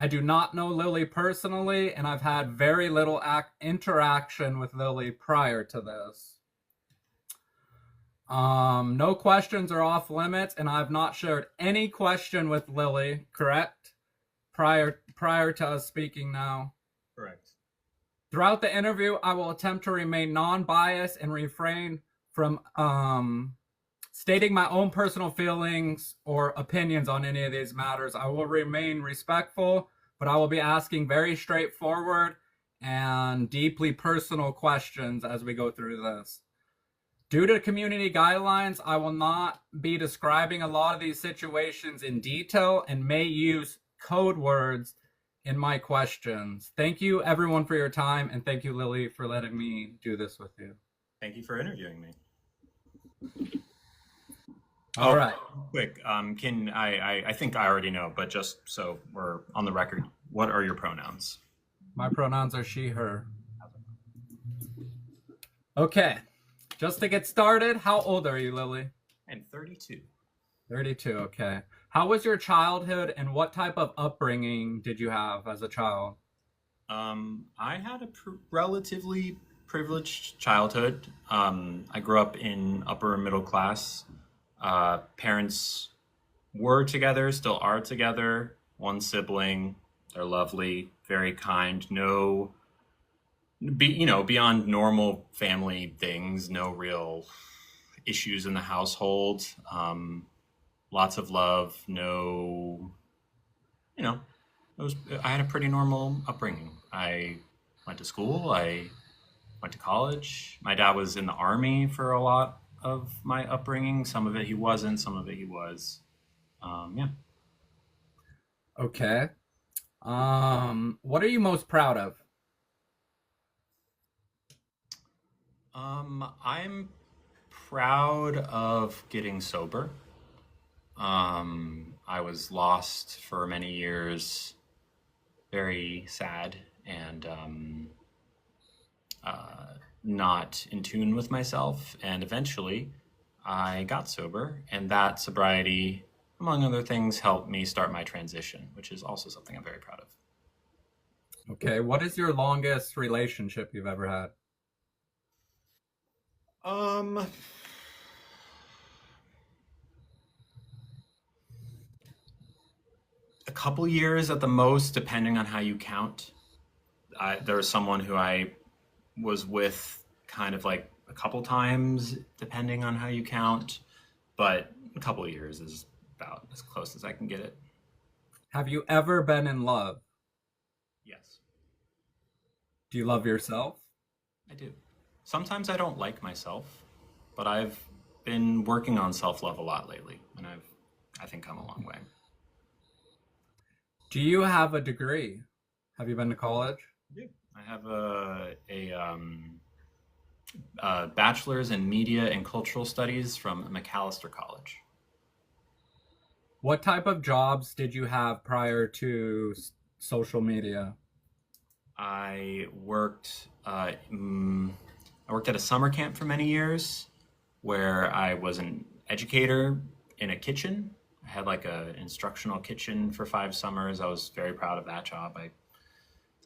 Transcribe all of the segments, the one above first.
I do not know Lilly personally, and I've had very little interaction with Lilly prior to this. No questions are off limits, and I've not shared any question with Lilly, correct? Prior to us speaking now. Correct. Throughout the interview, I will attempt to remain non-biased and refrain from stating my own personal feelings or opinions on any of these matters. I will remain respectful, but I will be asking very straightforward and deeply personal questions as we go through this. Due to community guidelines, I will not be describing a lot of these situations in detail and may use code words in my questions. Thank you, everyone, for your time, and thank you, Lilly, for letting me do this with you. Thank you for interviewing me. All right. Quick, I think I already know, but just so we're on the record, what are your pronouns? My pronouns are she, her. Okay. Just to get started, how old are you, Lilly? I'm 32. 32, okay. How was your childhood and what type of upbringing did you have as a child? I had a relatively privileged childhood. I grew up in upper middle class. Parents were together, still are together. One sibling. They're lovely, very kind. No, beyond normal family things, no real issues in the household. Lots of love. No, I had a pretty normal upbringing. I went to school. I went to college. My dad was in the army for a lot of my upbringing. Some of it he wasn't. Some of it he was. Yeah. Okay. What are you most proud of? I'm proud of getting sober. I was lost for many years, very sad, and not in tune with myself. And eventually, I got sober, and that sobriety, among other things, helped me start my transition, which is also something I'm very proud of. Okay. What is your longest relationship you've ever had? Um, a couple years at the most, depending on how you count. There was someone who I was with kind of like a couple times, depending on how you count, but a couple of years is about as close as I can get it. Have you ever been in love? Yes, Do you love yourself? I do. Sometimes I don't like myself, but I've been working on self-love a lot lately, and I think come a long way. Do you have a degree? Have you been to college? Yeah. I have a bachelor's in media and cultural studies from McAllister College. What type of jobs did you have prior to social media? I worked at a summer camp for many years where I was an educator in a kitchen. I had like an instructional kitchen for 5 summers. I was very proud of that job. I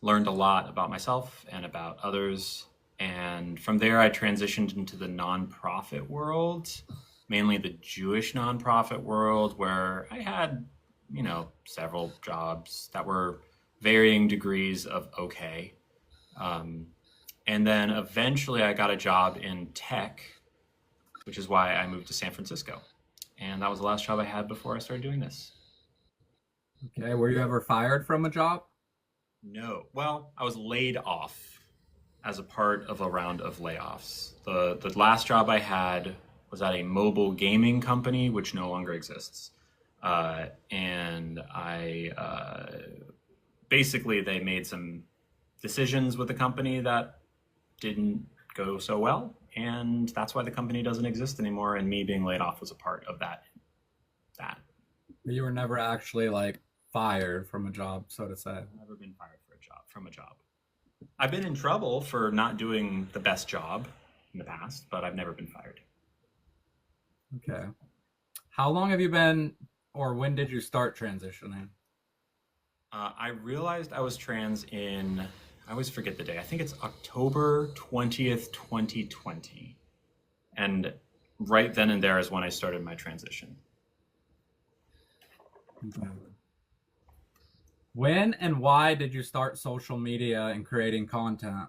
learned a lot about myself and about others. And from there, I transitioned into the nonprofit world, mainly the Jewish nonprofit world, where I had, several jobs that were varying degrees of okay. And then eventually I got a job in tech, which is why I moved to San Francisco. And that was the last job I had before I started doing this. Okay. Were you ever fired from a job? No. Well, I was laid off as a part of a round of layoffs. The last job I had was at a mobile gaming company, which no longer exists. And basically they made some decisions with the company that didn't go so well, and that's why the company doesn't exist anymore. And me being laid off was a part of that. You were never actually like fired from a job, so to say. I've never been fired from a job. I've been in trouble for not doing the best job in the past, but I've never been fired. Okay. How long have you been, or when did you start transitioning? I realized I was trans I always forget the day. I think it's October 20th, 2020. And right then and there is when I started my transition. Okay. When and why did you start social media and creating content?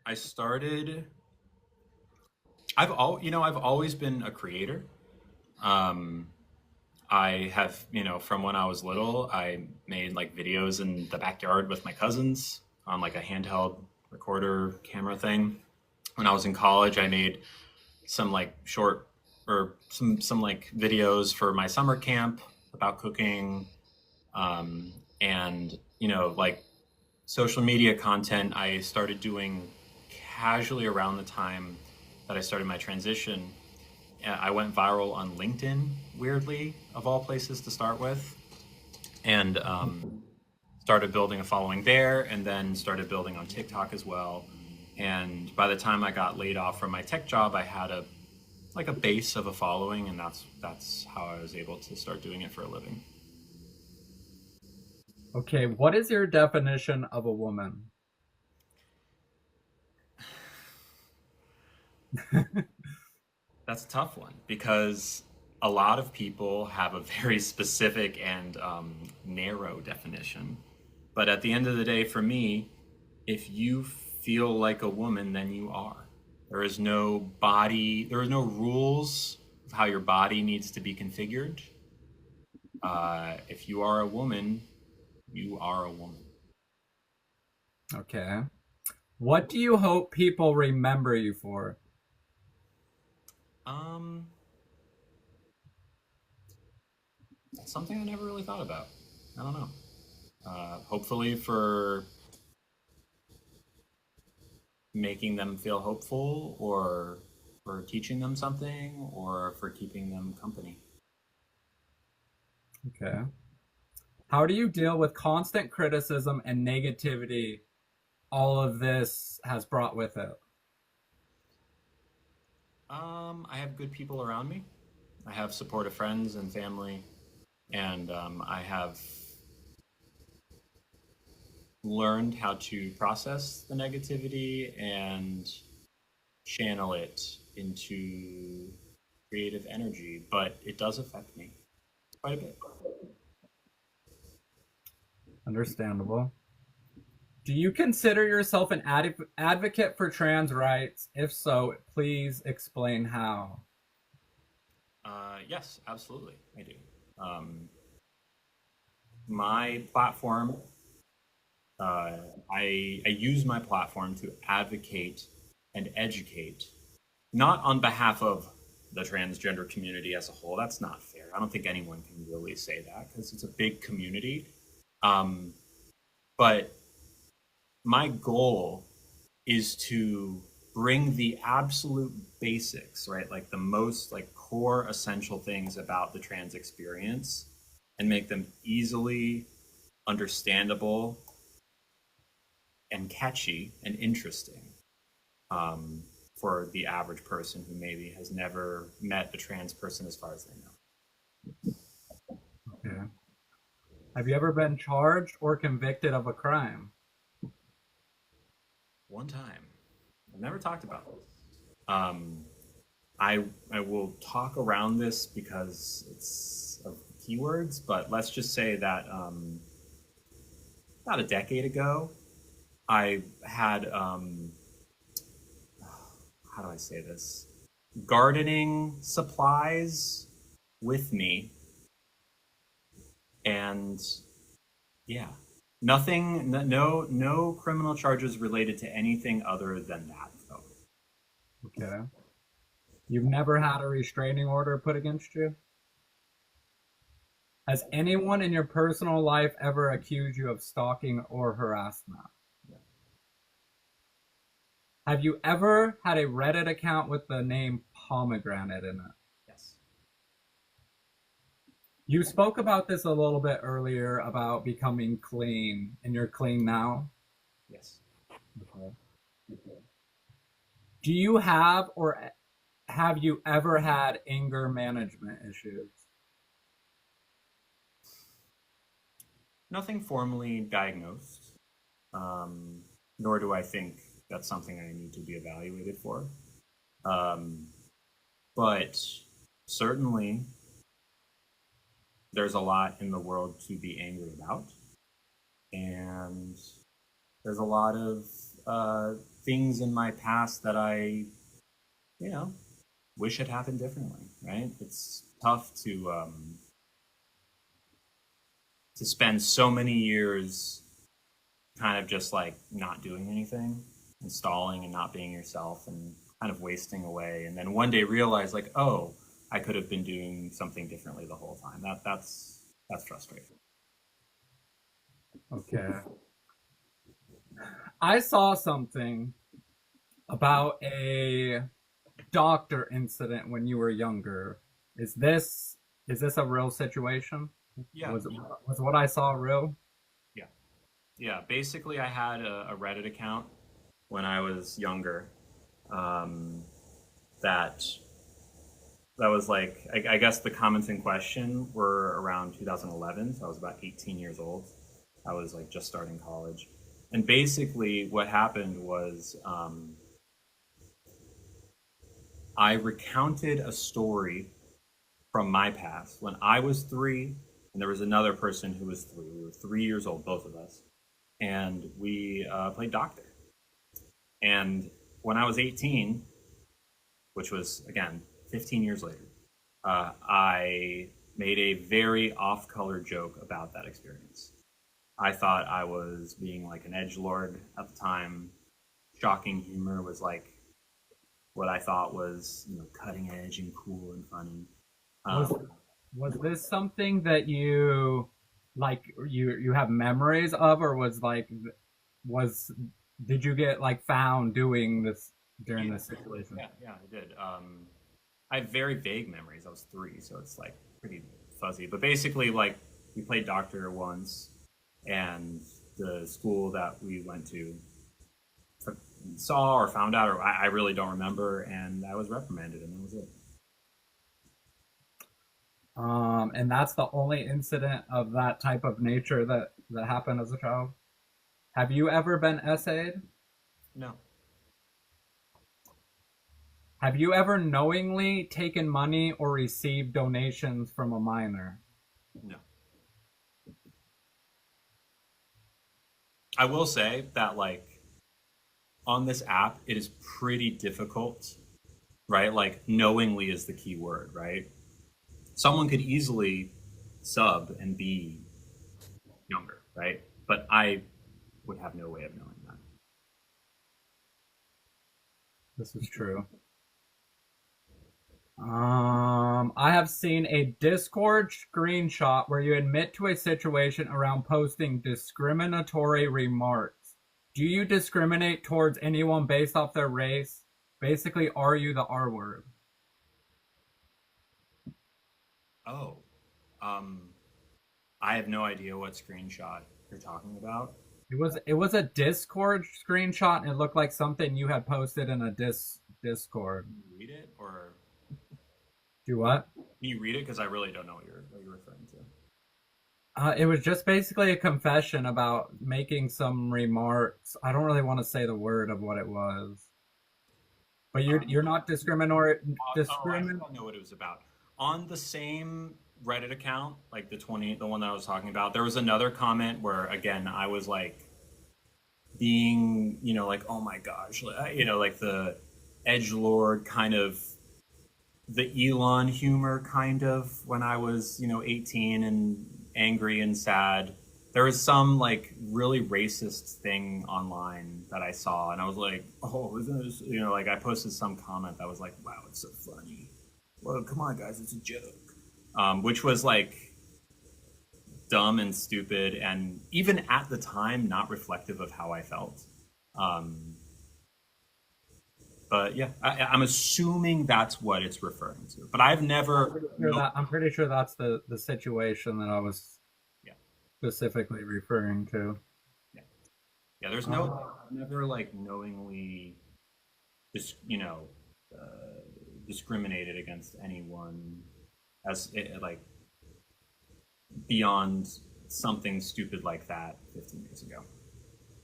I started, I've always been a creator. Um, I have, from when I was little, I made like videos in the backyard with my cousins on like a handheld recorder camera thing. When I was in college, I made some like short or some like videos for my summer camp about cooking, and like social media content I started doing casually around the time that I started my transition. I went viral on LinkedIn, weirdly, of all places to start with, and started building a following there, and then started building on TikTok as well. And by the time I got laid off from my tech job, I had a base of a following, and that's how I was able to start doing it for a living. Okay, what is your definition of a woman? That's a tough one because a lot of people have a very specific and narrow definition. But at the end of the day, for me, if you feel like a woman, then you are. There is no rules of how your body needs to be configured. If you are a woman, you are a woman. Okay. What do you hope people remember you for? Um, Something I never really thought about. I don't know. Hopefully for making them feel hopeful, or for teaching them something, or for keeping them company. Okay. How do you deal with constant criticism and negativity all of this has brought with it? I have good people around me. I have supportive friends and family, and I have learned how to process the negativity and channel it into creative energy, but it does affect me quite a bit. Understandable. Do you consider yourself an advocate for trans rights? If so, please explain how. Yes, absolutely, I do. Um, my platform, I use my platform to advocate and educate, not on behalf of the transgender community as a whole. That's not fair. I don't think anyone can really say that because it's a big community. Um, but my goal is to bring the absolute basics, right? Like the most like core essential things about the trans experience and make them easily understandable and catchy and interesting, um, for the average person who maybe has never met a trans person as far as they know. Okay. Have you ever been charged or convicted of a crime? One time, I've never talked about this. Um, I will talk around this because it's of keywords, but let's just say that about a decade ago, I had how do I say this? Gardening supplies with me, and yeah, nothing, no criminal charges related to anything other than that, though. Okay. You've never had a restraining order put against you? Has anyone in your personal life ever accused you of stalking or harassment? Have you ever had a Reddit account with the name Pomegranate in it? Yes. You spoke about this a little bit earlier about becoming clean, and you're clean now. Yes. Okay. Do you have or have you ever had anger management issues? Nothing formally diagnosed, nor do I think that's something I need to be evaluated for. Um, but certainly, there's a lot in the world to be angry about, and there's a lot of uh, things in my past that you know, wish had happened differently. Right? It's tough to spend so many years kind of just like not doing anything, installing and not being yourself, and kind of wasting away, and then one day realize like, oh, I could have been doing something differently the whole time. That's frustrating. Okay. I saw something about a doctor incident when you were younger. Is this is this a real situation? Yeah, Was what I saw real? yeah, yeah. Basically, I had a Reddit account when I was younger. Um, that that was like, I guess the comments in question were around 2011, so I was about 18 years old. I was like just starting college, and basically what happened was, I recounted a story from my past when I was 3, and there was another person who was 3. We were 3 years old, both of us, and we played doctor. And when I was 18, which was again 15 years later, I made a very off-color joke about that experience. I thought I was being like an edge lord at the time. Shocking humor was like what I thought was, cutting edge and cool and funny. Was Um, was this something that you like you have memories of, or was did you get like found doing this during yeah, this situation? yeah, I did. I have very vague memories. I was 3, so it's like pretty fuzzy. But basically, like, we played doctor once, and the school that we went to saw or found out, or I really don't remember, and I was reprimanded, and that was it. And that's the only incident of that type of nature that happened as a child. Have you ever been essayed? No, Have you ever knowingly taken money or received donations from a minor? no. I will say that, like, on this app, it is pretty difficult, right? Like, knowingly is the key word, right? Someone could easily sub and be younger, right? But I would have no way of knowing that. This is true. I have seen a Discord screenshot where you admit to a situation around posting discriminatory remarks. Do you discriminate towards anyone based off their race? Basically, are you the R word? Oh, um, I have no idea what screenshot you're talking about. It was a Discord screenshot, and it looked like something you had posted in a Discord. Can you read it, or Do what? can you read it? Because I really don't know what you're referring to. It was just basically a confession about making some remarks. I don't really want to say the word of what it was, but you're not discriminatory. I think I know what it was about. On the same Reddit account, like the one that I was talking about, there was another comment where, again, I was like being, like, oh my gosh, like the edge lord kind of, the Elon humor kind of, when I was, 18 and angry and sad. There was some like really racist thing online that I saw, and I was like, oh, isn't this, like, I posted some comment that was like, wow, it's so funny. Well, come on, guys, it's a joke. Which was like dumb and stupid, and even at the time, not reflective of how I felt. Um, but yeah, I'm assuming that's what it's referring to. But I've never, no, I'm pretty sure that's the situation that I was yeah, specifically referring to. yeah, yeah. I've never like knowingly, just discriminated against anyone as like beyond something stupid like that 15 years ago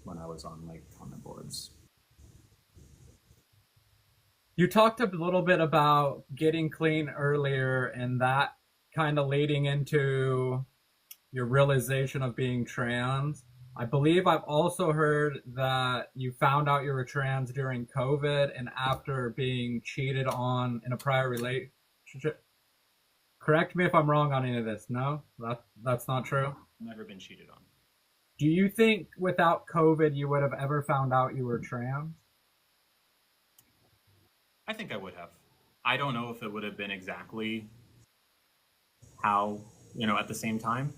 when I was on like comment boards. You talked a little bit about getting clean earlier and that kind of leading into your realization of being trans. I believe I've also heard that you found out you were trans during COVID and after being cheated on in a prior relationship. Correct me if I'm wrong on any of this. No, that's not true. Never been cheated on. Do you think without COVID you would have ever found out you were trans? I think I would have. I don't know if it would have been exactly how, at the same time,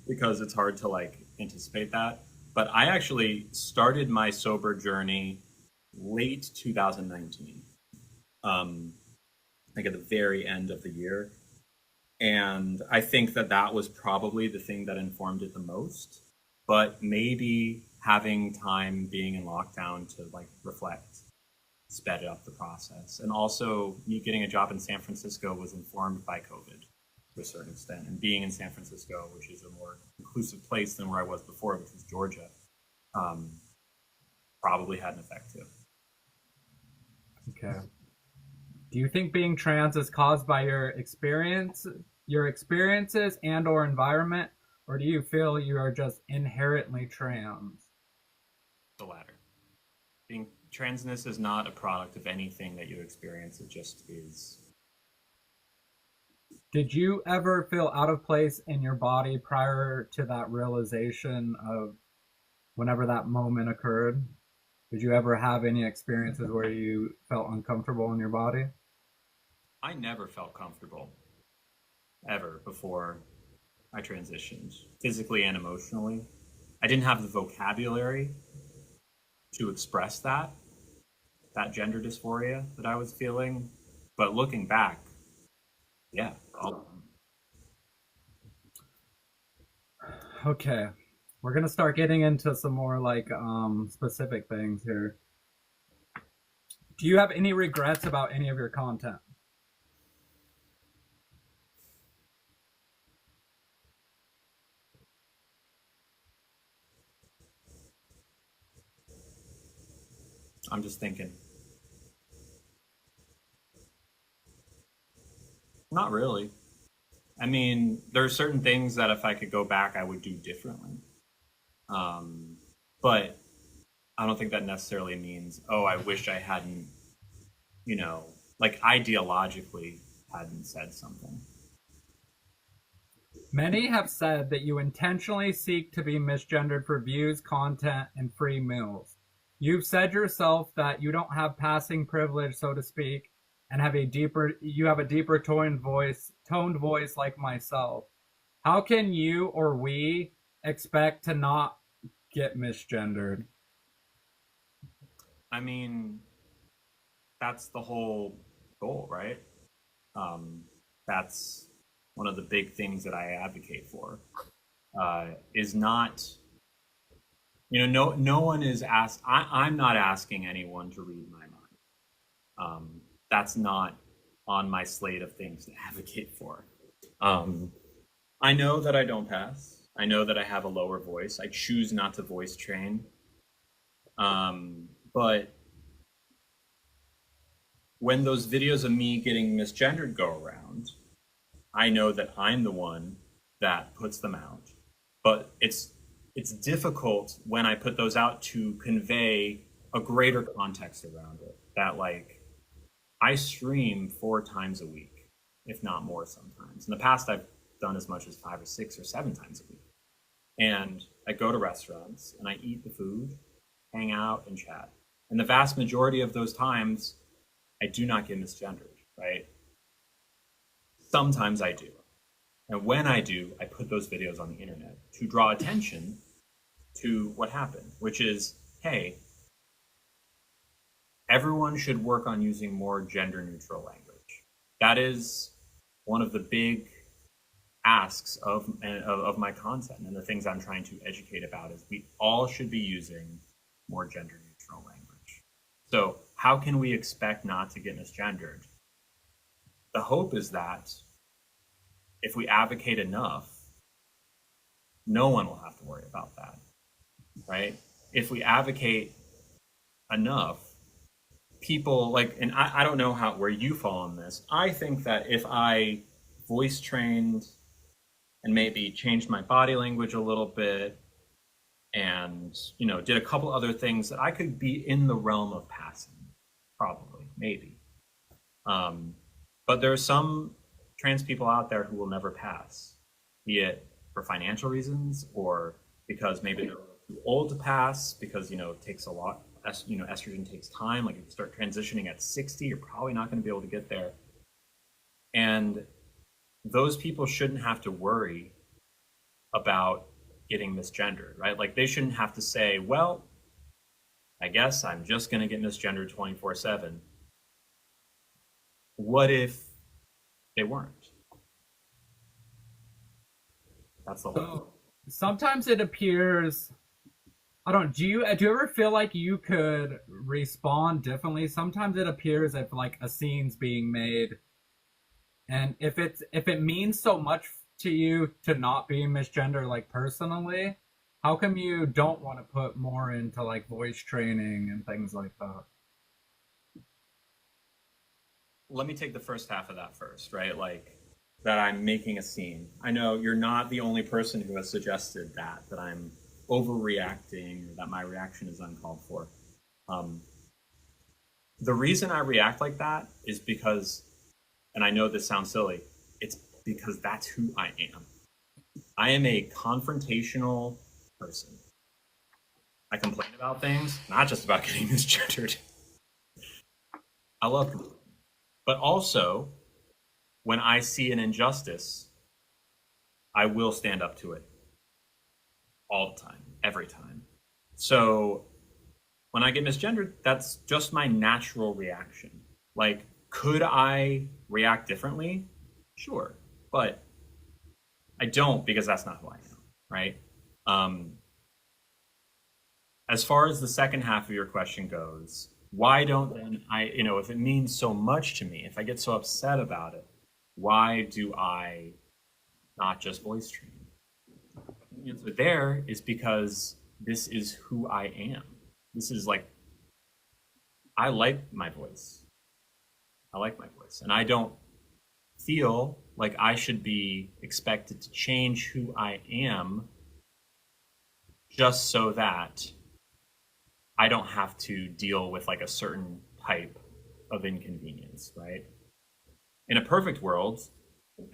because it's hard to like anticipate that. But I actually started my sober journey late 2019, like at the very end of the year. And I think that was probably the thing that informed it the most. But maybe having time being in lockdown to like reflect sped up the process. And also me getting a job in San Francisco was informed by COVID to a certain extent. And being in San Francisco, which is a more inclusive place than where I was before, which was Georgia, probably had an effect too. Okay. Do you think being trans is caused by your experiences and or environment, or do you feel you are just inherently trans? The latter. Being transness is not a product of anything that you experience, it just is. Did you ever feel out of place in your body prior to that realization of whenever that moment occurred? Did you ever have any experiences where you felt uncomfortable in your body? I never felt comfortable ever before I transitioned, physically and emotionally. I didn't have the vocabulary to express that gender dysphoria that I was feeling. But looking back, yeah. Okay. We're going to start getting into some more like specific things here. Do you have any regrets about any of your content? I'm just thinking. Not really. I mean, there are certain things that if I could go back, I would do differently. But I don't think that necessarily means, oh, I wish I hadn't, like ideologically hadn't said something. Many have said that you intentionally seek to be misgendered for views, content, and free meals. You've said yourself that you don't have passing privilege, so to speak, and you have a deeper toned voice like myself. How can you or we expect to not get misgendered? I mean, that's the whole goal, right? That's one of the big things that I advocate for. Is not, no one is asked. I'm not asking anyone to read my mind. That's not on my slate of things to advocate for. I know that I don't pass. I know that I have a lower voice. I choose not to voice train. But when those videos of me getting misgendered go around, I know that I'm the one that puts them out. But it's difficult when I put those out to convey a greater context around it. That like I stream 4 times a week, if not more sometimes. In the past, I've done as much as 5 or 6 or 7 times a week. And I go to restaurants and I eat the food, hang out and chat. And the vast majority of those times, I do not get misgendered, right? Sometimes I do. And when I do, I put those videos on the internet to draw attention to what happened, which is, hey, everyone should work on using more gender neutral language. That is one of the big asks of my content, and the things I'm trying to educate about is we all should be using more gender neutral language. So how can we expect not to get misgendered? The hope is that if we advocate enough, no one will have to worry about that, right? If we advocate enough, people like, and I don't know how where you fall on this. I think that if I voice trained and maybe changed my body language a little bit and did a couple other things, that I could be in the realm of passing, probably, maybe. um, but there are some trans people out there who will never pass, be it for financial reasons or because maybe they're too old to pass, because it takes a lot. Estrogen takes time. Like if you start transitioning at 60, you're probably not going to be able to get there. And those people shouldn't have to worry about getting misgendered, right? Like they shouldn't have to say, well, I guess I'm just going to get misgendered 24/7. What if they weren't? That's the whole. So sometimes it appears, I don't, do you ever feel like you could respond differently? Sometimes it appears if like a scene's being made, and if it means so much to you to not be misgender, like personally, how come you don't want to put more into like voice training and things like that? Let me take the first half of that first, right? Like that I'm making a scene. I know you're not the only person who has suggested that I'm overreacting or that my reaction is uncalled for. Um, the reason I react like that is because, and I know this sounds silly, it's because that's who I am. I am a confrontational person. I complain about things, not just about getting misgendered. I love complaining. But also, when I see an injustice, I will stand up to it all the time, every time. So when I get misgendered, that's just my natural reaction. Like, could I react differently? Sure. But I don't, because that's not who I am, right? Um, as far as the second half of your question goes, why don't then if it means so much to me, if I get so upset about it, why do I not just voice train? The answer there is because this is who I am. This is like, I like my voice. I like my voice. And I don't feel like I should be expected to change who I am just so that I don't have to deal with like a certain type of inconvenience, right? In a perfect world,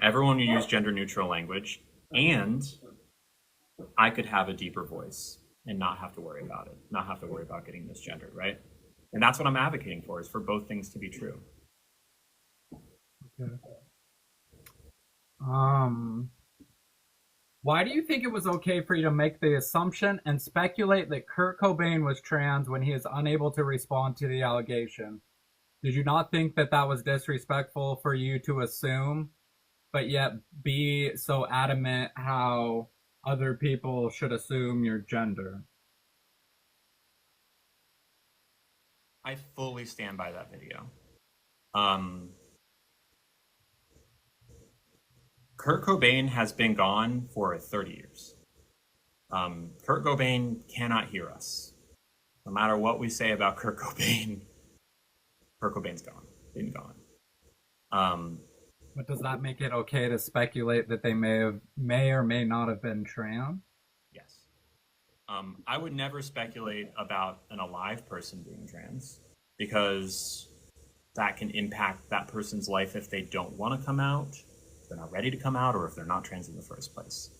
everyone would use gender neutral language and I could have a deeper voice and not have to worry about it, not have to worry about getting misgendered, right? And that's what I'm advocating for, is for both things to be true. Okay. Um, why do you think it was okay for you to make the assumption and speculate that Kurt Cobain was trans when he is unable to respond to the allegation? Did you not think that that was disrespectful for you to assume, but yet be so adamant how other people should assume your gender? I fully stand by that video. Um, Kurt Cobain has been gone for 30 years. Kurt Cobain cannot hear us. No matter what we say about Kurt Cobain, Kurt Cobain's gone. Been gone. But does that make it okay to speculate that they may or may not have been trans? Yes. I would never speculate about an alive person being trans, because that can impact that person's life if they don't want to come out, if they're not ready to come out, or if they're not trans in the first place.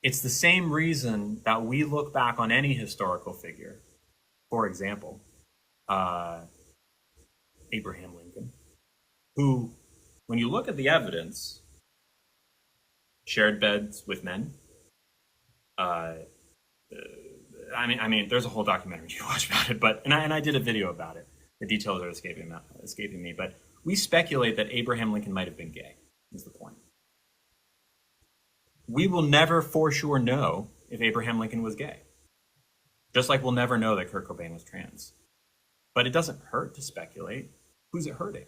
It's the same reason that we look back on any historical figure. For example, Abraham Lincoln, who, when you look at the evidence, shared beds with men. I mean, there's a whole documentary you watch about it, but and I did a video about it. The details are escaping me, but we speculate that Abraham Lincoln might have been gay. Is the point? We will never for sure know if Abraham Lincoln was gay, just like we'll never know that Kurt Cobain was trans. But it doesn't hurt to speculate. Who's it hurting?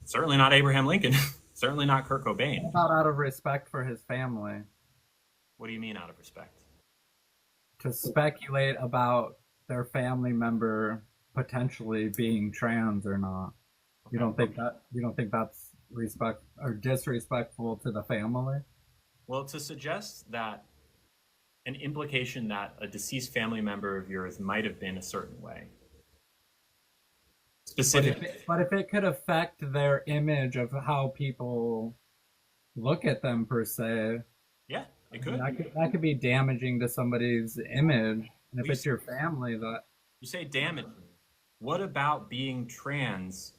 Certainly not Abraham Lincoln. Certainly not Kurt Cobain. Not out of respect for his family. What do you mean out of respect? To speculate about their family member potentially being trans or not. You Okay. don't think that you don't think that's respect or disrespectful to the family? Well, to suggest that an implication that a deceased family member of yours might have been a certain way, specifically. But if it could affect their image of how people look at them per se, Yeah, it I mean, could. that could be damaging to somebody's image. And if Well, it's your family, that you say damaging. What about being trans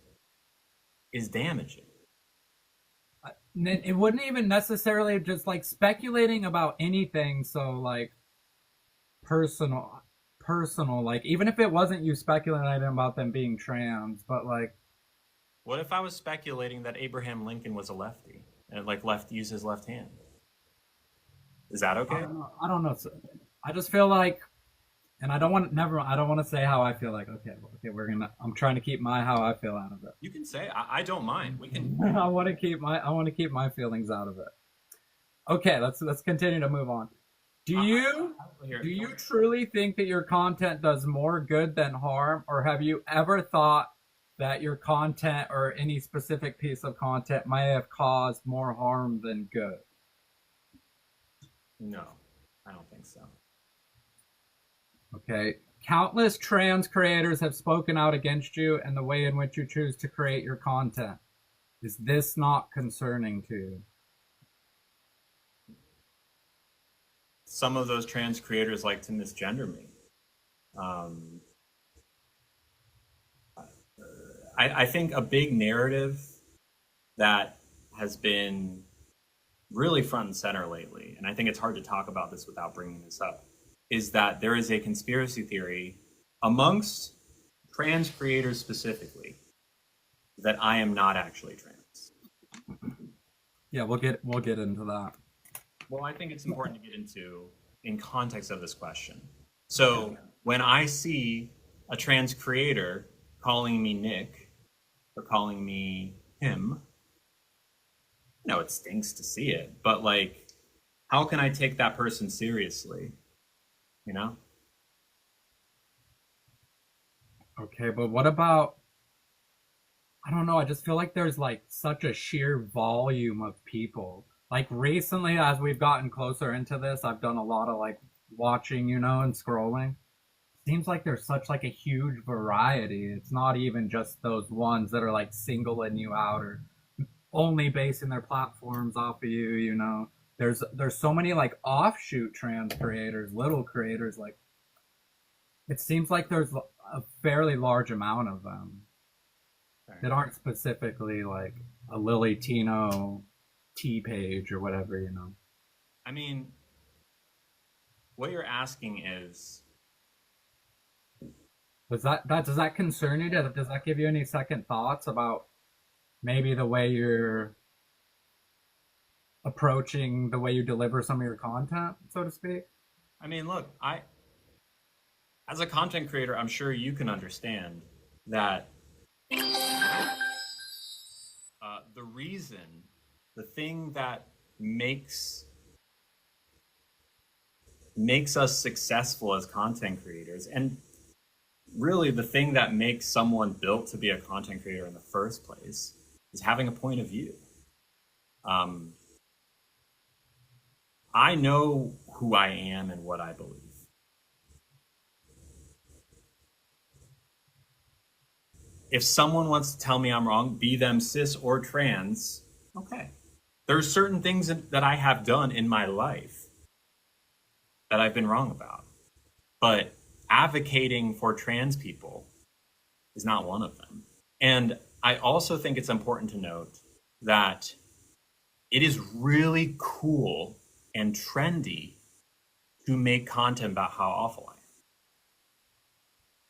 is damaging? it wouldn't even necessarily just like speculating about anything. So like personal, personal. Like even if it wasn't you speculating about them being trans, but like What if I was speculating that Abraham Lincoln was a lefty and like left use his left hand? Is that I okay? don't know. I don't know. I just feel like, and I don't want to say how I feel. Like okay, I'm trying to keep my how I feel out of it. You can say I don't mind. We can. I want to keep my feelings out of it. Okay, let's continue to move on. Do you Here, do you truly think that your content does more good than harm, or have you ever thought that your content or any specific piece of content might have caused more harm than good? no, I don't think so. Okay. Countless trans creators have spoken out against you and the way in which you choose to create your content. Is this not concerning to you? Some of those trans creators like to misgender me. I think a big narrative that has been really front and center lately, and I think it's hard to talk about this without bringing this up, is that there is a conspiracy theory amongst trans creators specifically that I am not actually trans. Yeah, we'll get into that. Well, I think it's important to get into in context of this question. So when I see a trans creator calling me Nick or calling me him, no, it stinks to see it, but like, how can I take that person seriously? You know? Okay, but what about I don't know, I just feel like there's like such a sheer volume of people. Like recently as we've gotten closer into this, I've done a lot of like watching, and scrolling. Seems like there's such like a huge variety. It's not even just those ones that are like singling you out or only basing their platforms off of you. There's so many like offshoot trans creators, little creators, like it seems like there's a fairly large amount of them that aren't specifically like a Lilly Tino T page or whatever. I mean, what you're asking is, Does that concern you? Does that give you any second thoughts about maybe the way you're approaching the way you deliver some of your content, so to speak? I mean, look, as a content creator, I'm sure you can understand that the reason, the thing that makes us successful as content creators, and really the thing that makes someone built to be a content creator in the first place, is having a point of view. I know who I am and what I believe. If someone wants to tell me I'm wrong, be them cis or trans, okay. There's certain things that I have done in my life that I've been wrong about. But advocating for trans people is not one of them. And I also think it's important to note that it is really cool and trendy to make content about how awful I am.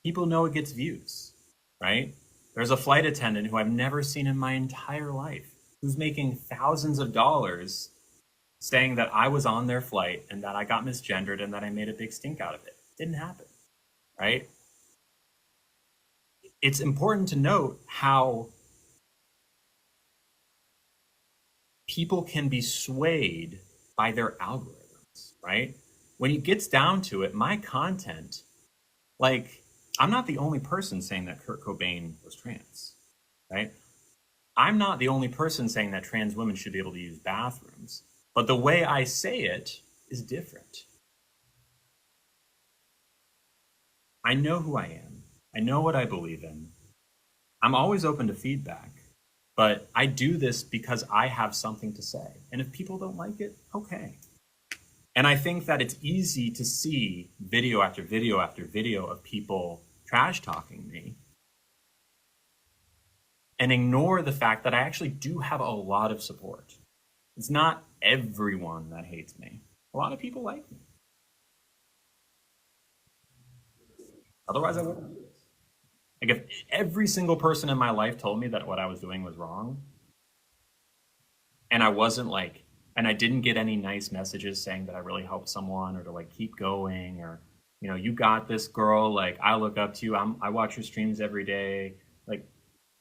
People know it gets views, right? There's a flight attendant who I've never seen in my entire life who's making thousands of dollars saying that I was on their flight and that I got misgendered and that I made a big stink out of it. Didn't happen, right? It's important to note how people can be swayed by their algorithms. right? When it gets down to it, my content, like, I'm not the only person saying that Kurt Cobain was trans, right? I'm not the only person saying that trans women should be able to use bathrooms, but the way I say it is different. I know who I am. I know what I believe in. I'm always open to feedback, but I do this because I have something to say. And if people don't like it, okay. And I think that it's easy to see video after video after video of people trash talking me and ignore the fact that I actually do have a lot of support. It's not everyone that hates me. A lot of people like me. Otherwise, I wouldn't do this. Like, if every single person in my life told me that what I was doing was wrong, and I wasn't like, and I didn't get any nice messages saying that I really helped someone or to like keep going or, you know, you got this, girl, like I look up to you, I watch your streams every day. Like,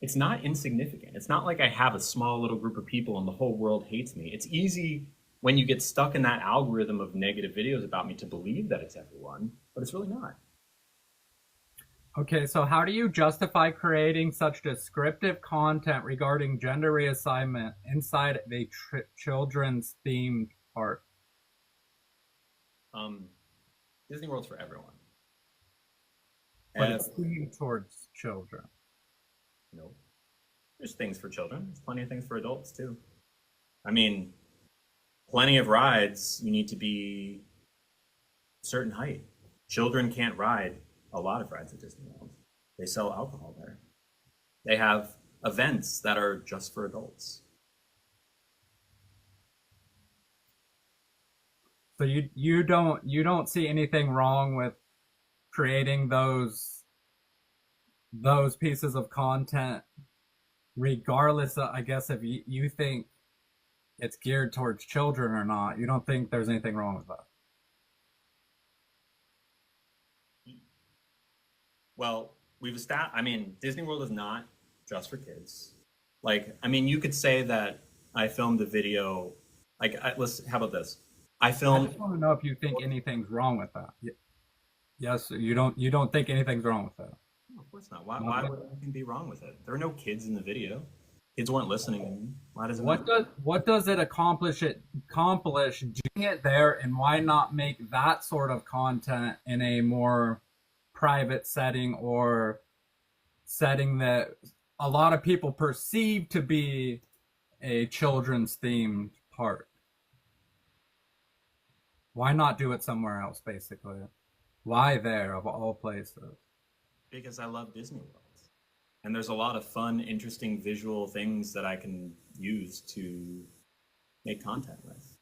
it's not insignificant. It's not like I have a small little group of people and the whole world hates me. It's easy when you get stuck in that algorithm of negative videos about me to believe that it's everyone, but it's really not. Okay, so how do you justify creating such descriptive content regarding gender reassignment inside of a children's themed park? Disney World's for everyone. But it's themed towards children. No. There's things for children. There's plenty of things for adults too. I mean, plenty of rides, you need to be a certain height. Children can't ride a lot of rides at Disney World. They sell alcohol there. They have events that are just for adults. So you don't see anything wrong with creating those pieces of content, regardless of, I guess, if you think it's geared towards children or not. You don't think there's anything wrong with that? Well, I mean, Disney World is not just for kids. Like, I mean, you could say that I filmed a video, like, how about this? I I filmed, just want to know if you think anything's wrong with that. Yes, you don't think anything's wrong with that. no, of course not. Why would anything be wrong with it? There are no kids in the video. Kids weren't listening to me. Why does it matter? What does it accomplish doing it there, and why not make that sort of content in a more private setting or setting that a lot of people perceive to be a children's themed park? Why not do it somewhere else, basically? Why there, of all places? Because I love Disney World. And there's a lot of fun, interesting visual things that I can use to make content with.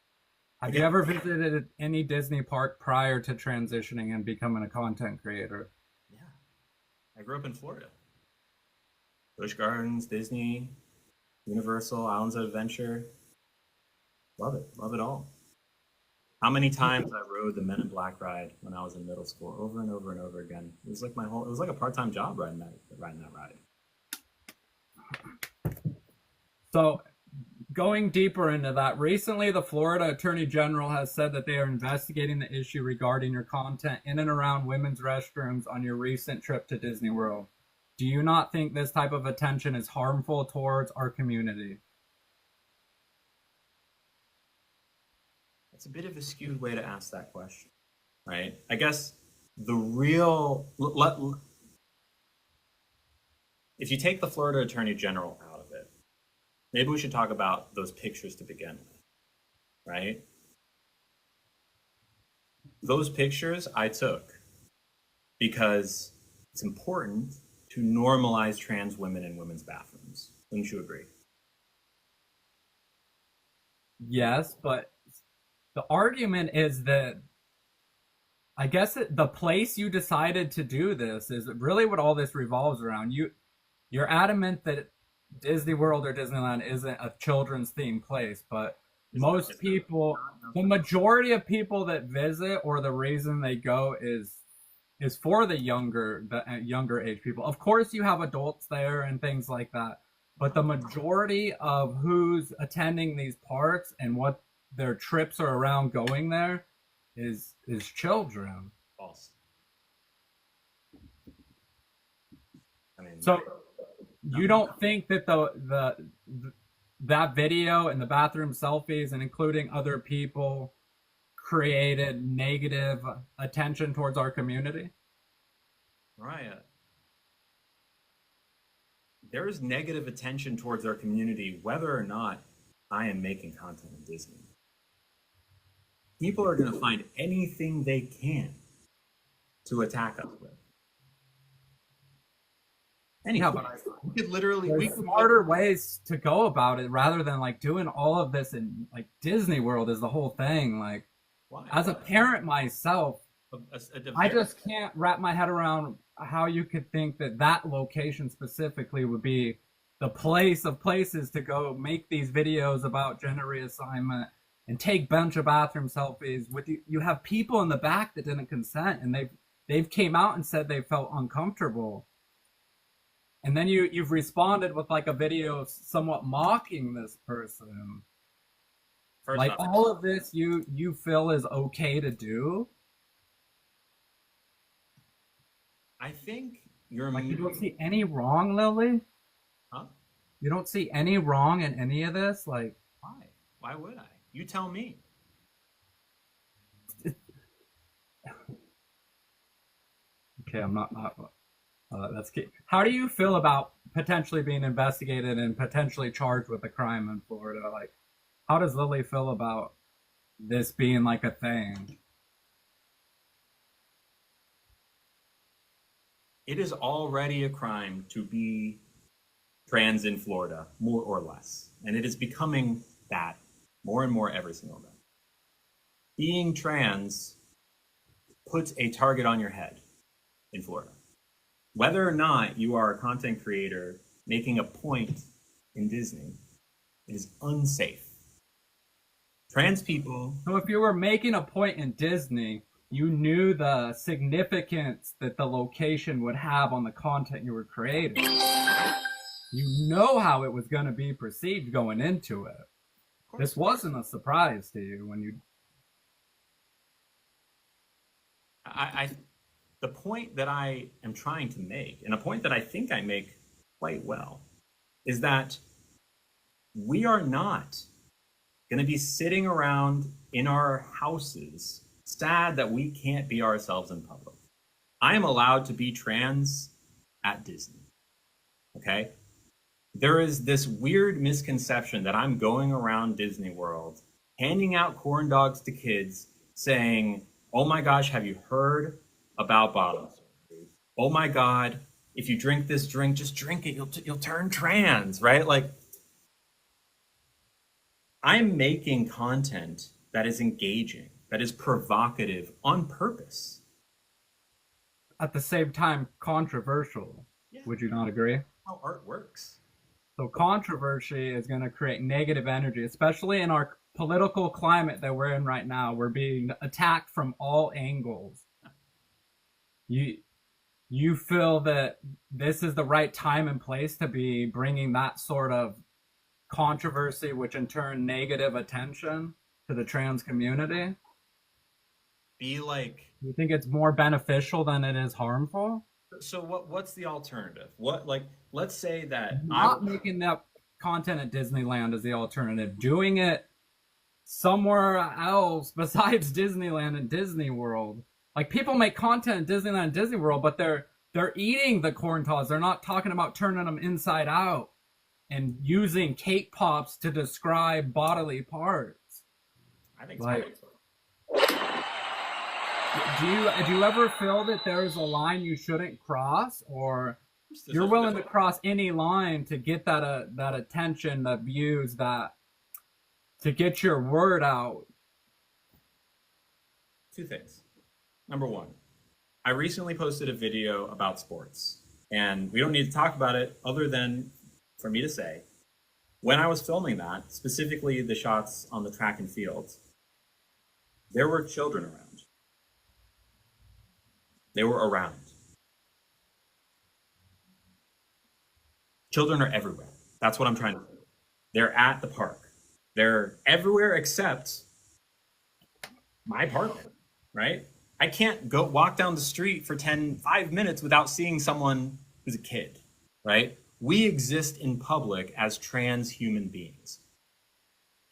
Have you ever visited any Disney park prior to transitioning and becoming a content creator? Yeah. I grew up in Florida. Busch Gardens, Disney, Universal, Islands of Adventure. Love it. Love it all. How many times I rode the Men in Black ride when I was in middle school, over and over and over again. It was like it was like a part-time job riding that ride. So, going deeper into that, recently the Florida Attorney General has said that they are investigating the issue regarding your content in and around women's restrooms on your recent trip to Disney World. Do you not think this type of attention is harmful towards our community? It's a bit of a skewed way to ask that question, right? I guess if you take the Florida Attorney General out of it, maybe we should talk about those pictures to begin with, right? Those pictures I took because it's important to normalize trans women in women's bathrooms. Wouldn't you agree? Yes, but the argument is that I guess the place you decided to do this is really what all this revolves around. You're adamant that Disney World or Disneyland isn't a children's themed place, but most people, the majority of people that visit or the reason they go is for the younger age people. Of course, you have adults there and things like that, but the majority of who's attending these parks and what their trips are around going there is children. False. I mean, So you don't think that that video and the bathroom selfies and including other people created negative attention towards our community? Mariah, there is negative attention towards our community whether or not I am making content in Disney. People are going to find anything they can to attack us with. Yeah, but we could literally there's smarter ways to go about it rather than like doing all of this in like Disney World is the whole thing. Like, why? as a parent myself, I just can't wrap my head around how you could think that that location specifically would be the place of places to go make these videos about gender reassignment and take bunch of bathroom selfies with you. You have people in the back that didn't consent, and they've came out and said they felt uncomfortable. And then you've responded with like a video somewhat mocking this person. First like off, all of this you feel is okay to do? I think you're like, you don't see any wrong, Lily? Huh? You don't see any wrong in any of this? Like, why? Why would I? You tell me. Okay, I'm not that's key. How do you feel about potentially being investigated and potentially charged with a crime in Florida? Like, how does Lily feel about this being like a thing? It is already a crime to be trans in Florida, more or less. And it is becoming that more and more every single day. Being trans puts a target on your head in Florida. Whether or not you are a content creator making a point in Disney, it is unsafe. Trans people... So if you were making a point in Disney, you knew the significance that the location would have on the content you were creating. You know how it was going to be perceived going into it. This wasn't a surprise to you when you... The point that I am trying to make, and a point that I think I make quite well, is that we are not going to be sitting around in our houses sad that we can't be ourselves in public. I am allowed to be trans at Disney. Okay? There is this weird misconception that I'm going around Disney World, handing out corn dogs to kids, saying, oh my gosh, have you heard about bottom surgery? Oh my God, if you drink this drink, just drink it, you'll turn trans, right? Like, I'm making content that is engaging, that is provocative on purpose. At the same time, controversial. Yeah. Would you not agree? How art works. So controversy is going to create negative energy, especially in our political climate that we're in right now. We're being attacked from all angles. You feel that this is the right time and place to be bringing that sort of controversy, which in turn negative attention to the trans community? Be like... You think it's more beneficial than it is harmful? So what's the alternative? What, like, let's say that not making that content at Disneyland is the alternative. Doing it somewhere else besides Disneyland and Disney World. Like, people make content in Disneyland and Disney World, but they're eating the corn dogs. They're not talking about turning them inside out and using cake pops to describe bodily parts. I think like, do you ever feel that there's a line you shouldn't cross, or you're willing to cross any line to get that attention, the views, that to get your word out? Two things. Number one, I recently posted a video about sports, and we don't need to talk about it other than for me to say, when I was filming that, specifically the shots on the track and field, there were children around. They were around. Children are everywhere. That's what I'm trying to say. They're at the park. They're everywhere except my apartment. right? I can't go walk down the street for 5 minutes without seeing someone who's a kid, right? We exist in public as trans human beings.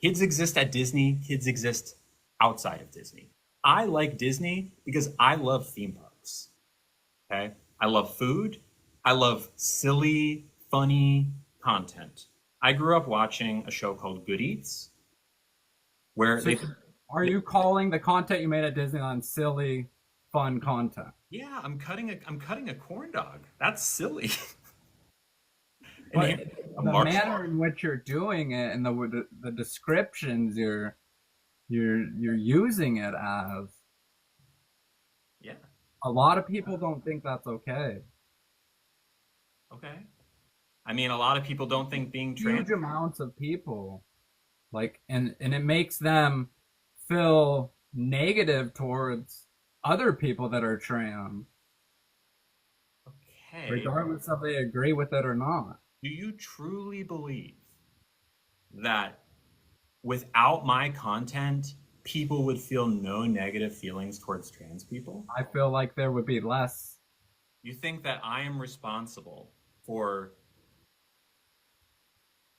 Kids exist at Disney, kids exist outside of Disney. I like Disney because I love theme parks. Okay? I love food. I love silly, funny content. I grew up watching a show called Good Eats, where So are you calling the content you made at Disneyland silly, fun content? yeah, I'm cutting a corn dog. That's silly. But And a the marshmallow. manner in which you're doing it and the descriptions you're using it as, Yeah. a lot of people don't think that's okay. Okay. I mean, a lot of people don't think being trans. Huge amounts of people, like, and it makes them feel negative towards other people that are trans, Okay. regardless if they agree with it or not. Do you truly believe that without my content, people would feel no negative feelings towards trans people? I feel like there would be less. You think that I am responsible for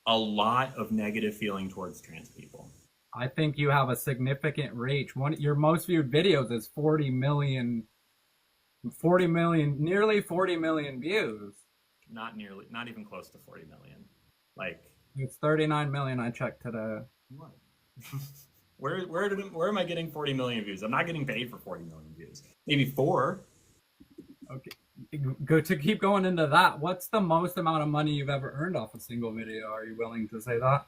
a lot of negative feeling towards trans people? I think you have a significant reach. One your most viewed videos is 40 million, nearly 40 million views. Not even close to 40 million. Like, It's 39 million I checked today. what? Where am I getting 40 million views? I'm not getting paid for 40 million views. Maybe four. Okay. Go to keep going into that. What's the most amount of money you've ever earned off a single video? Are you willing to say that?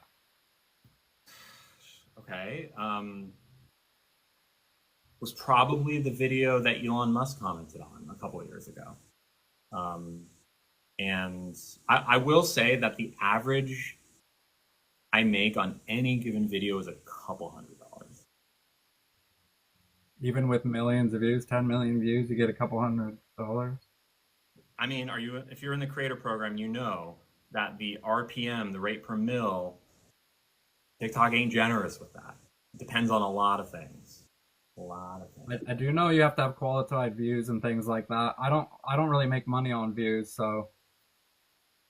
Okay. Was probably the video that Elon Musk commented on a couple of years ago. And I will say that the average I make on any given video is a couple $100. Even with millions of views, 10 million views, you get a couple $100. I mean, if you're in the creator program, you know that the RPM, the rate per mil, TikTok ain't generous with that. It depends on a lot of things. A lot of things. I do know you have to have qualified views and things like that. I don't really make money on views, so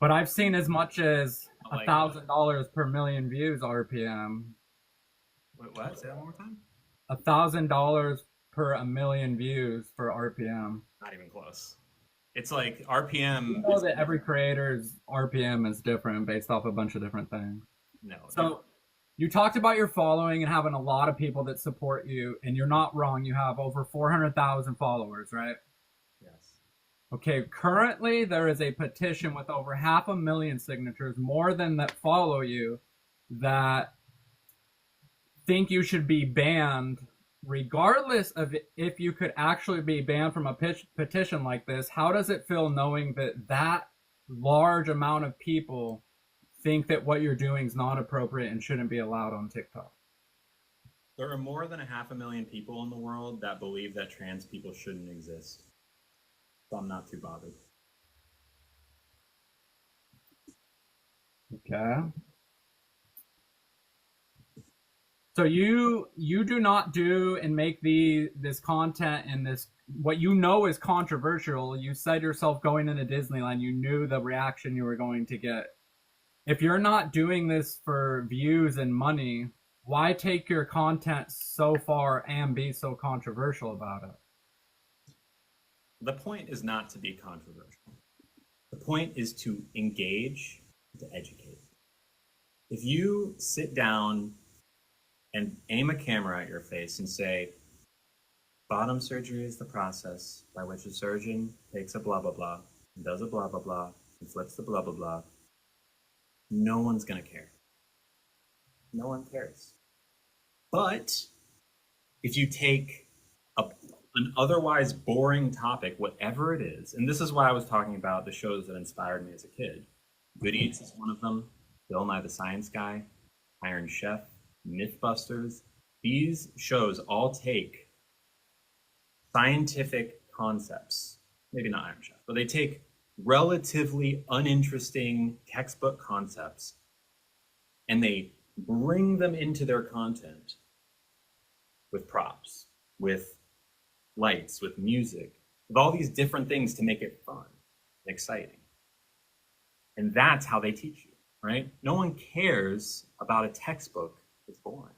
but I've seen as much as Like $1,000 per million views RPM. Wait, what? Say that one more time. $1,000 per a million views for RPM. Not even close. It's like RPM. You know that every creator's RPM is different based off a bunch of different things. No. So you talked about your following and having a lot of people that support you, and you're not wrong. You have over 400,000 followers, right? Yes. Okay, currently there is a petition with over 500,000 signatures, more than that follow you, that think you should be banned, regardless of if you could actually be banned from a petition like this. How does it feel knowing that that large amount of people think that what you're doing is not appropriate and shouldn't be allowed on TikTok? There are more than 500,000 people in the world that believe that trans people shouldn't exist. So I'm not too bothered. Okay. So you do not do and make this content and this what you know is controversial. You said yourself going into Disneyland, you knew the reaction you were going to get. If you're not doing this for views and money, why take your content so far and be so controversial about it? The point is not to be controversial. The point is to engage, to educate. If you sit down and aim a camera at your face and say, bottom surgery is the process by which a surgeon takes a blah, blah, blah, and does a blah, blah, blah, and flips the blah, blah, blah, no one's going to care. No one cares. But if you take an otherwise boring topic, whatever it is, and this is why I was talking about the shows that inspired me as a kid. Good Eats is one of them. Bill Nye the Science Guy, Iron Chef, Mythbusters. These shows all take scientific concepts, maybe not Iron Chef, but they take relatively uninteresting textbook concepts and they bring them into their content with props, with lights, with music, with all these different things to make it fun and exciting. And that's how they teach you, right? No one cares about a textbook that's boring.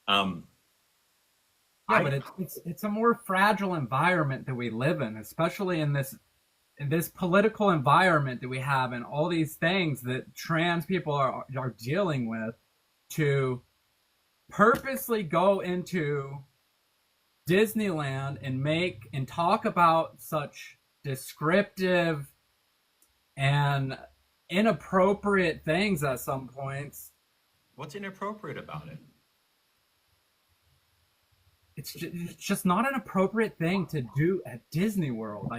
Yeah, but it's a more fragile environment that we live in, especially in this political environment that we have, and all these things that trans people are dealing with. To purposely go into Disneyland and talk about such descriptive and inappropriate things at some points. What's inappropriate about it? It's just not an appropriate thing to do at Disney World.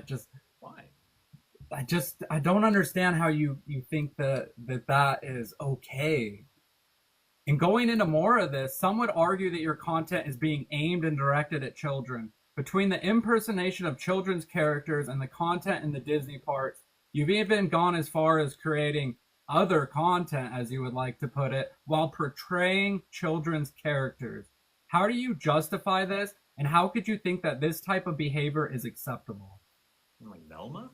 Why? I don't understand how you think that is okay. And going into more of this, some would argue that your content is being aimed and directed at children. Between the impersonation of children's characters and the content in the Disney parks, you've even gone as far as creating other content, as you would like to put it, while portraying children's characters. How do you justify this, and how could you think that this type of behavior is acceptable? Like Velma?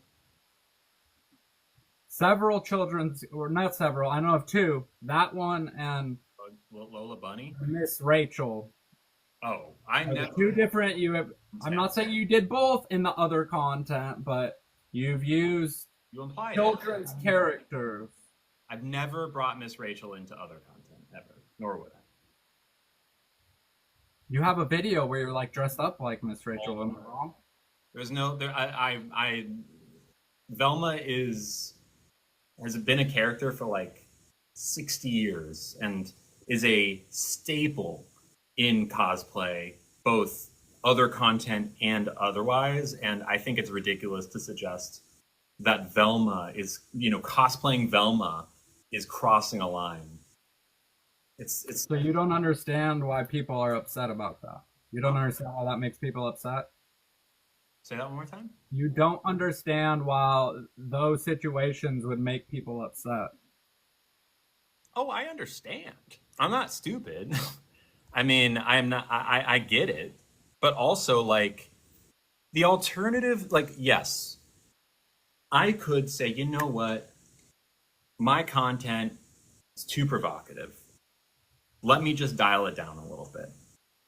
Several children's, or not several, I know of two. That one and Lola Bunny? Miss Rachel. Oh, I know. Two different. I'm not saying you did both in the other content, but you've used children's characters. I've never brought Miss Rachel into other content ever, nor would I. You have a video where you're like dressed up like Miss Rachel. Am I wrong? There's no there. Velma has been a character for like 60 years and is a staple in cosplay, both other content and otherwise. And I think it's ridiculous to suggest that Velma is, cosplaying Velma is crossing a line. It's So you don't understand why people are upset about that. You don't understand why that makes people upset. Say that one more time. You don't understand why those situations would make people upset. Oh, I understand. I'm not stupid. I mean, I'm not. I get it, but also like the alternative. Like, yes, I could say, you know what, my content is too provocative. Let me just dial it down a little bit.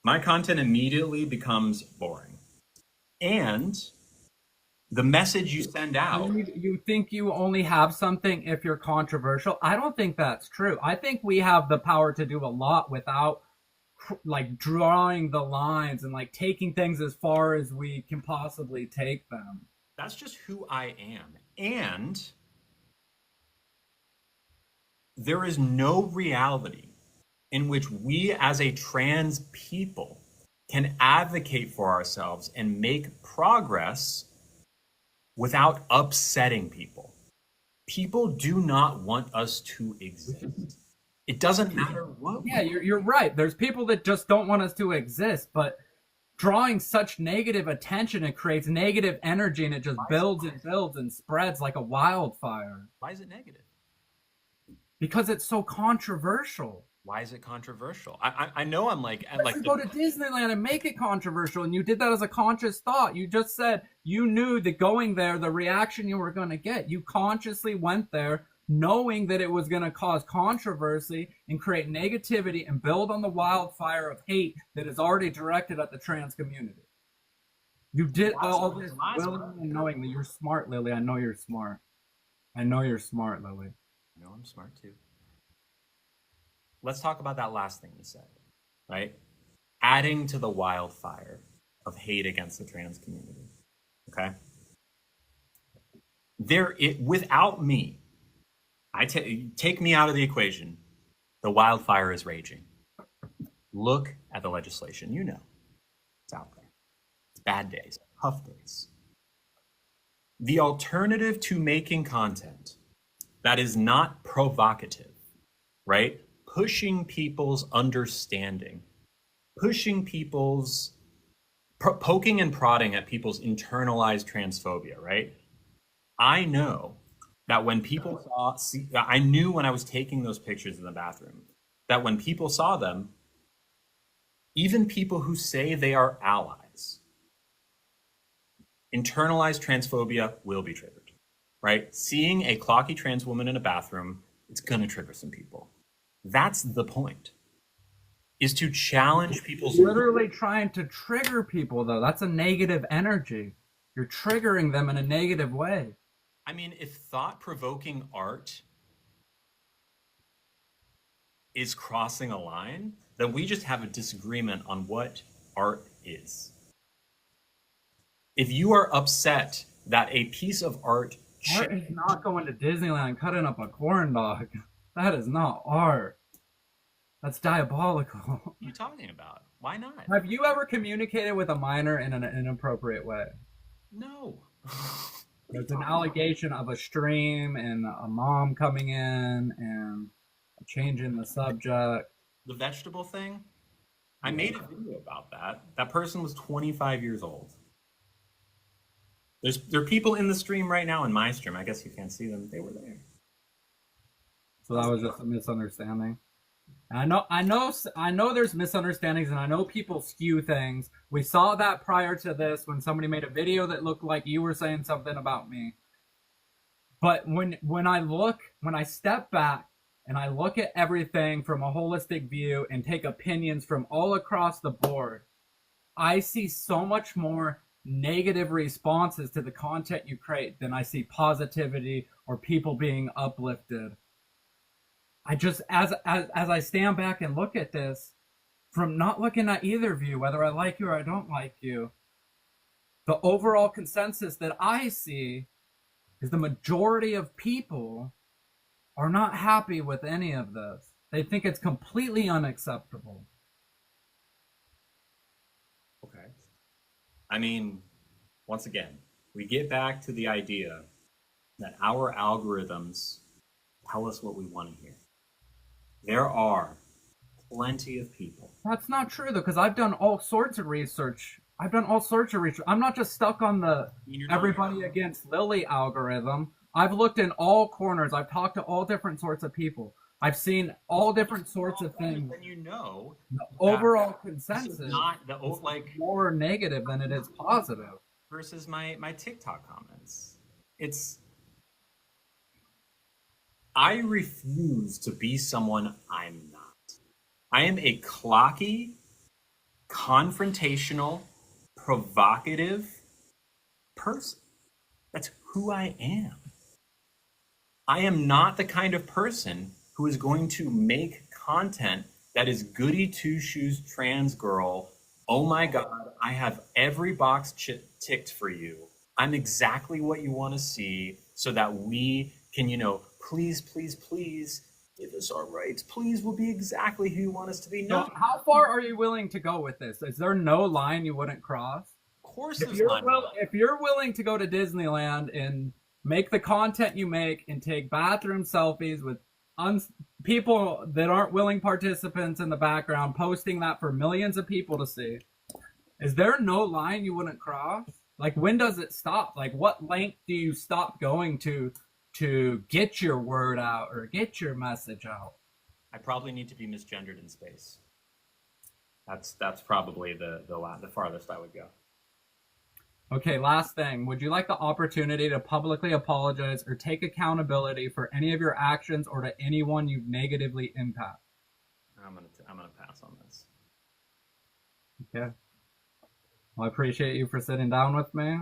My content immediately becomes boring. And the message you send out. You think you only have something if you're controversial? I don't think that's true. I think we have the power to do a lot without like drawing the lines and like taking things as far as we can possibly take them. That's just who I am. And there is no reality in which we as a trans people can advocate for ourselves and make progress without upsetting people. People do not want us to exist. It doesn't matter what. Yeah, you're right. There's people that just don't want us to exist, but drawing such negative attention, it creates negative energy, and it just builds and builds and spreads like a wildfire. Why is it negative? Because it's so controversial. Why is it controversial? I know I'm like... Let's go to Disneyland and make it controversial, and you did that as a conscious thought. You just said you knew that going there, the reaction you were going to get. You consciously went there knowing that it was going to cause controversy and create negativity and build on the wildfire of hate that is already directed at the trans community. You did all this willingly and knowingly. You're smart, Lily. I know you're smart. I know you're smart, Lily. I know I'm smart, too. Let's talk about that last thing you said, right? Adding to the wildfire of hate against the trans community, okay? Without me, take me out of the equation, the wildfire is raging. Look at the legislation. You know, it's out there. It's bad days, tough days. The alternative to making content that is not provocative, right? Pushing people's understanding, pushing people's, poking and prodding at people's internalized transphobia, right? I know that when people I knew when I was taking those pictures in the bathroom, that when people saw them, even people who say they are allies, internalized transphobia will be triggered, right? Seeing a clocky trans woman in a bathroom, it's going to trigger some people. That's the point, is to challenge people's... Literally trying to trigger people, though. That's a negative energy. You're triggering them in a negative way. I mean, if thought-provoking art is crossing a line, then we just have a disagreement on what art is. If you are upset that a piece of art... Art is not going to Disneyland and cutting up a corn dog. That is not art. That's diabolical. What are you talking about? Why not? Have you ever communicated with a minor in an inappropriate way? No. There's an allegation of a stream and a mom coming in and changing the subject. The vegetable thing? I made a video about that. That person was 25 years old. There are people in the stream right now, in my stream. I guess you can't see them. They were there. So that was just a misunderstanding. And I know there's misunderstandings, and I know people skew things. We saw that prior to this when somebody made a video that looked like you were saying something about me. But when I step back and I look at everything from a holistic view and take opinions from all across the board, I see so much more negative responses to the content you create than I see positivity or people being uplifted. I just, as I stand back and look at this, from not looking at either of you, whether I like you or I don't like you, the overall consensus that I see is the majority of people are not happy with any of this. They think it's completely unacceptable. Okay. I mean, once again, we get back to the idea that our algorithms tell us what we want to hear. There are plenty of people. That's not true, though, because I've done all sorts of research. I'm not just stuck on the everybody against Lilly algorithm. I've looked in all corners. I've talked to all different sorts of people. I've seen all different sorts of things. Then you know the overall consensus is not the more negative than it is positive. Versus my TikTok comments. I refuse to be someone I'm not. I am a clocky, confrontational, provocative person. That's who I am. I am not the kind of person who is going to make content that is goody two-shoes trans girl. Oh my God, I have every box ticked for you. I'm exactly what you want to see so that we can, please, please, please give us our rights. Please, we'll be exactly who you want us to be. No. So how far are you willing to go with this? Is there no line you wouldn't cross? Of course if you're willing to go to Disneyland and make the content you make and take bathroom selfies with people that aren't willing participants in the background, posting that for millions of people to see, is there no line you wouldn't cross? Like, when does it stop? Like, what length do you stop going to get your word out or get your message out? I probably need to be misgendered in space. That's probably the farthest I would go. Okay, last thing. Would you like the opportunity to publicly apologize or take accountability for any of your actions or to anyone you've negatively impacted? I'm gonna pass on this. Okay. Well, I appreciate you for sitting down with me.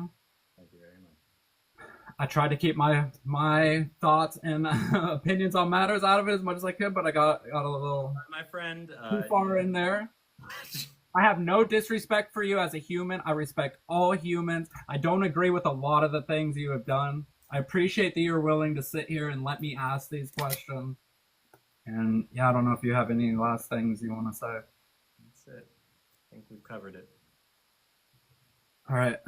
Thank you very much. I tried to keep my thoughts and opinions on matters out of it as much as I could, but I got a little my friend too far in there. I have no disrespect for you as a human. I respect all humans. I don't agree with a lot of the things you have done. I appreciate that you're willing to sit here and let me ask these questions. And yeah, I don't know if you have any last things you want to say. That's it. I think we've covered it. All right.